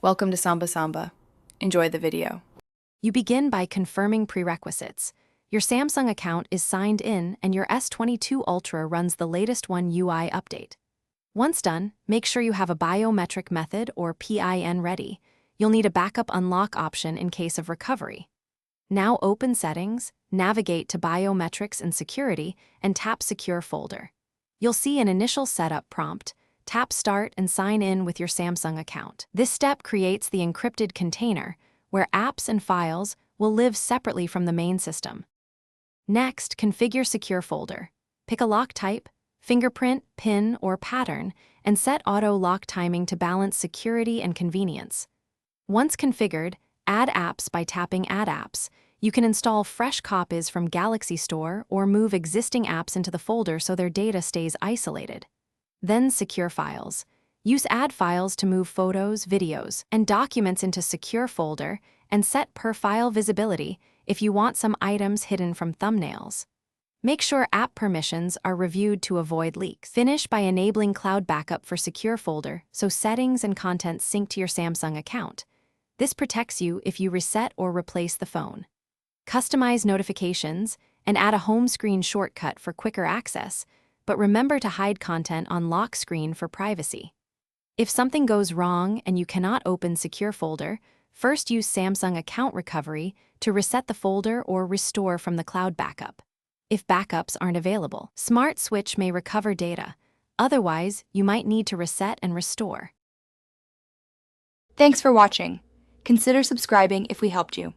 Welcome to Samba Samba. Enjoy the video. You begin by confirming prerequisites. Your Samsung account is signed in and your S22 Ultra runs the latest One UI update. Once done, make sure you have a biometric method or PIN ready. You'll need a backup unlock option in case of recovery. Now open Settings, navigate to Biometrics and Security, and tap Secure Folder. You'll see an initial setup prompt. Tap Start and sign in with your Samsung account. This step creates the encrypted container, where apps and files will live separately from the main system. Next, configure Secure Folder. Pick a lock type, fingerprint, PIN, or pattern, and set auto lock timing to balance security and convenience. Once configured, add apps by tapping Add Apps. You can install fresh copies from Galaxy Store or move existing apps into the folder so their data stays isolated. Then secure files. Use Add Files to move photos, videos, and documents into Secure Folder and set per file visibility if you want some items hidden from thumbnails. Make sure app permissions are reviewed to avoid leaks. Finish by enabling Cloud Backup for Secure Folder so settings and content sync to your Samsung account. This protects you if you reset or replace the phone. Customize notifications and add a home screen shortcut for quicker access, but remember to hide content on lock screen for privacy. If something goes wrong and you cannot open Secure Folder, first use Samsung Account Recovery to reset the folder or restore from the cloud backup. If backups aren't available, Smart Switch may recover data. Otherwise, you might need to reset and restore. Thanks for watching. Consider subscribing if we helped you.